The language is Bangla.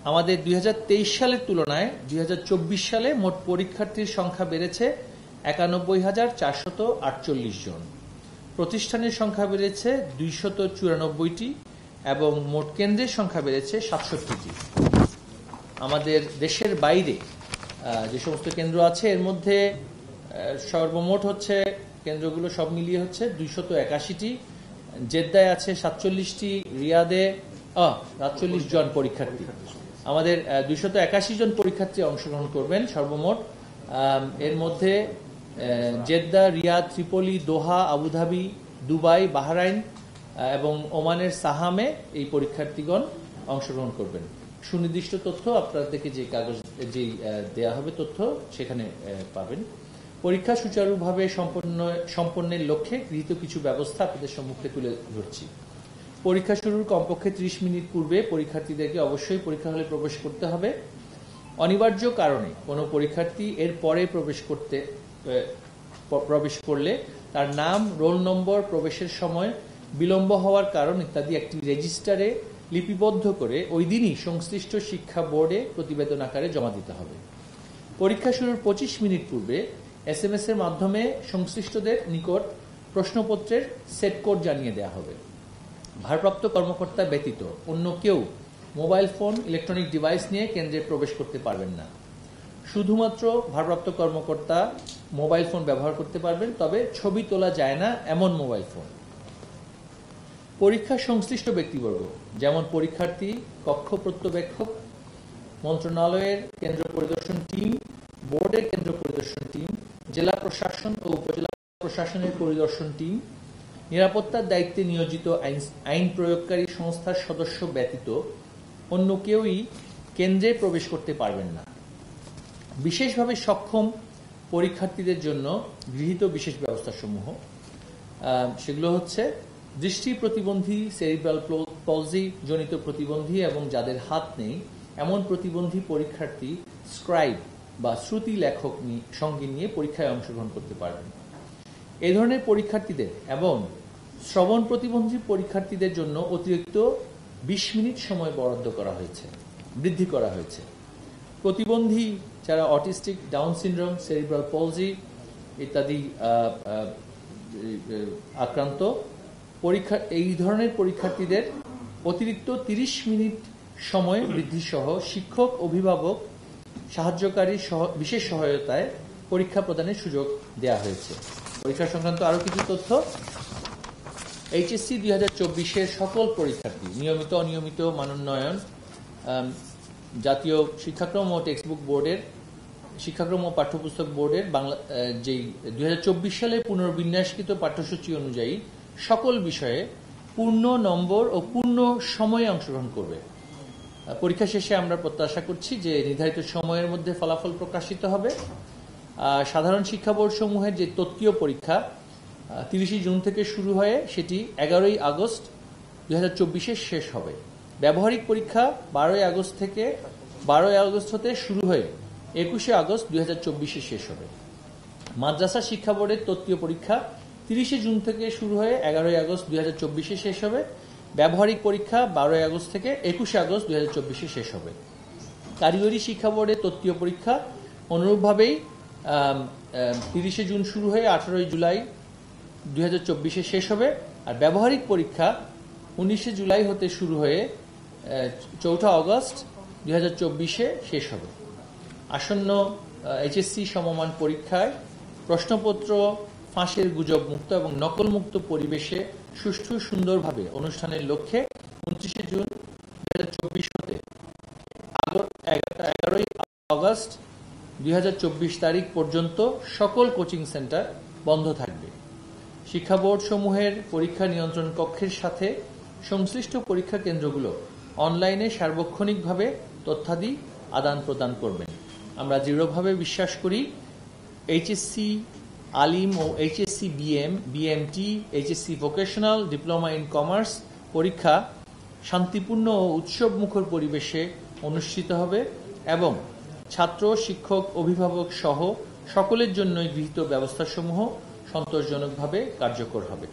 আমাদের 2023 সালের তুলনায় 2024 সালে মোট পরীক্ষার্থীর সংখ্যা বেড়েছে 91,448 জন। প্রতিষ্ঠানের সংখ্যা বেড়েছে 294টি এবং মোট কেন্দ্রের সংখ্যা বেড়েছে 67টি। আমাদের দেশের বাইরে যে সমস্ত কেন্দ্র আছে এর মধ্যে সর্বমোট হচ্ছে কেন্দ্রগুলো সব মিলিয়ে হচ্ছে 281টি। জেদ্দায় আছে 47টি, রিয়াদে 47 জন পরীক্ষার্থী। আমাদের 281 জন পরীক্ষার্থী অংশগ্রহণ করবেন সর্বমোট। এর মধ্যে জেদ্দা, রিয়াদ, ত্রিপলি, দোহা, আবুধাবি, দুবাই, বাহরাইন এবং ওমানের সাহামে এই পরীক্ষার্থীগণ অংশগ্রহণ করবেন। সুনির্দিষ্ট তথ্য আপনাদেরকে যে কাগজ যেই দেয়া হবে তথ্য সেখানে পাবেন। পরীক্ষা সুচারুভাবে সম্পন্নের লক্ষ্যে গৃহীত কিছু ব্যবস্থা আপনাদের সম্মুখে তুলে ধরছি। পরীক্ষা শুরুর কমপক্ষে 30 মিনিট পূর্বে পরীক্ষার্থীদেরকে অবশ্যই পরীক্ষা হলে প্রবেশ করতে হবে। অনিবার্য কারণে কোনো পরীক্ষার্থী এর পরে প্রবেশ করলে তার নাম, রোল নম্বর, প্রবেশের সময়, বিলম্ব হওয়ার কারণ ইত্যাদি একটি রেজিস্টারে লিপিবদ্ধ করে ওই দিনই সংশ্লিষ্ট শিক্ষা বোর্ডে প্রতিবেদন আকারে জমা দিতে হবে। পরীক্ষা শুরুর 25 মিনিট পূর্বে SMS এর মাধ্যমে সংশ্লিষ্টদের নিকট প্রশ্নপত্রের সেট কোড জানিয়ে দেওয়া হবে। ভারপ্রাপ্ত কর্মকর্তা ব্যতীত অন্য কেউ মোবাইল ফোন, ইলেকট্রনিক ডিভাইস নিয়ে কেন্দ্রে প্রবেশ করতে পারবেন না। শুধুমাত্র ভারপ্রাপ্ত কর্মকর্তা মোবাইল ফোন ব্যবহার করতে পারবেন, তবে ছবি তোলা যায় না এমন মোবাইল ফোন। পরীক্ষা সংশ্লিষ্ট ব্যক্তিবর্গ যেমন পরীক্ষার্থী, কক্ষ পর্যবেক্ষক, মন্ত্রণালয়ের কেন্দ্র পরিদর্শন টিম, বোর্ডের কেন্দ্র পরিদর্শন টিম, জেলা প্রশাসন ও উপজেলা প্রশাসনের পরিদর্শন টিম, নিরাপত্তার দায়িত্বে নিয়োজিত আইন প্রয়োগকারী সংস্থার সদস্য ব্যতীত অন্য কেউই কেন্দ্রে প্রবেশ করতে পারবেন না। বিশেষভাবে সক্ষম পরীক্ষার্থীদের জন্য গৃহীত বিশেষ ব্যবস্থাসমূহ সেগুলো হচ্ছে দৃষ্টি প্রতিবন্ধী, সেরিব্রাল পলজি জনিত প্রতিবন্ধী এবং যাদের হাত নেই এমন প্রতিবন্ধী পরীক্ষার্থী স্ক্রাইব বা শ্রুতি লেখক সঙ্গে নিয়ে পরীক্ষায় অংশগ্রহণ করতে পারবেন। এই ধরনের পরীক্ষার্থীদের এবং শ্রবণ প্রতিবন্ধী পরীক্ষার্থীদের জন্য অতিরিক্ত 20 মিনিট সময় বৃদ্ধি করা হয়েছে। প্রতিবন্ধী যারা অটিস্টিক, ডাউন সিনড্রোম, সেরিব্রাল পলজি ইত্যাদি আক্রান্ত এই ধরনের পরীক্ষার্থীদের অতিরিক্ত 30 মিনিট সময় বৃদ্ধি সহ শিক্ষক, অভিভাবক, সাহায্যকারী বিশেষ সহায়তায় পরীক্ষা প্রদানের সুযোগ দেওয়া হয়েছে। পরীক্ষা সংক্রান্ত আরো কিছু তথ্য। HSC 2024-এর সকল পরীক্ষার্থী নিয়মিত, অনিয়মিত মানোন্নয়ন, জাতীয় শিক্ষাক্রম ও টেক্সটবুক বোর্ডের শিক্ষাক্রম ও পাঠ্যপুস্তক বোর্ডের যেই 2024 সালে পুনর্বিন্যাসকৃত পাঠ্যসূচি অনুযায়ী সকল বিষয়ে পূর্ণ নম্বর ও পূর্ণ সময়ে অংশগ্রহণ করবে। পরীক্ষা শেষে আমরা প্রত্যাশা করছি যে নির্ধারিত সময়ের মধ্যে ফলাফল প্রকাশিত হবে। সাধারণ শিক্ষা বোর্ড সমূহের যে তত্ত্বীয় পরীক্ষা 30 জুন থেকে শুরু হয়ে সেটি 11 আগস্ট 2024 শেষ হবে। ব্যবহারিক পরীক্ষা 12 আগস্ট হতে শুরু হয়ে 21 আগস্ট 2024 শেষ হবে। মাদ্রাসা শিক্ষা বোর্ডের তত্ত্বীয় পরীক্ষা 30 জুন থেকে শুরু হয়ে 11 আগস্ট 2024 শেষ হবে। ব্যবহারিক পরীক্ষা 12 আগস্ট থেকে 21 আগস্ট 2024 শেষ হবে। কারিগরি শিক্ষা বোর্ডের তত্ত্বীয় পরীক্ষা অনুরূপভাবেই 30 জুন শুরু হয়ে 18 জুলাই 2024 শেষ হবে। আর ব্যবহারিক পরীক্ষা 19 জুলাই হতে শুরু হয়ে 4 আগস্ট 2024 শেষ হবে। আসন্ন HSC সমমান পরীক্ষায় প্রশ্নপত্র ফাঁসের গুজব মুক্ত এবং নকল মুক্ত পরিবেশে সুষ্ঠু সুন্দরভাবে অনুষ্ঠানের লক্ষ্যে 29 জুন 2024 হতে 11 আগস্ট 2024 তারিখ পর্যন্ত সকল কোচিং সেন্টার বন্ধ থাকবে। শিক্ষা বোর্ড সমূহের পরীক্ষা নিয়ন্ত্রণ কক্ষের সাথে সংশ্লিষ্ট পরীক্ষা কেন্দ্রগুলো অনলাইনে সার্বক্ষণিকভাবে তথ্যাদি আদান প্রদান করবেন। আমরা দৃঢ়ভাবে বিশ্বাস করি HSC আলিম ও HSC BMT, HSC vocational, diploma in commerce পরীক্ষা শান্তিপূর্ণ ও উৎসবমুখর পরিবেশে অনুষ্ঠিত হবে এবং ছাত্র, শিক্ষক, অভিভাবক সহ সকলের জন্যই গৃহীত ব্যবস্থাসমূহ সন্তোষজনকভাবে কার্যকর হবে।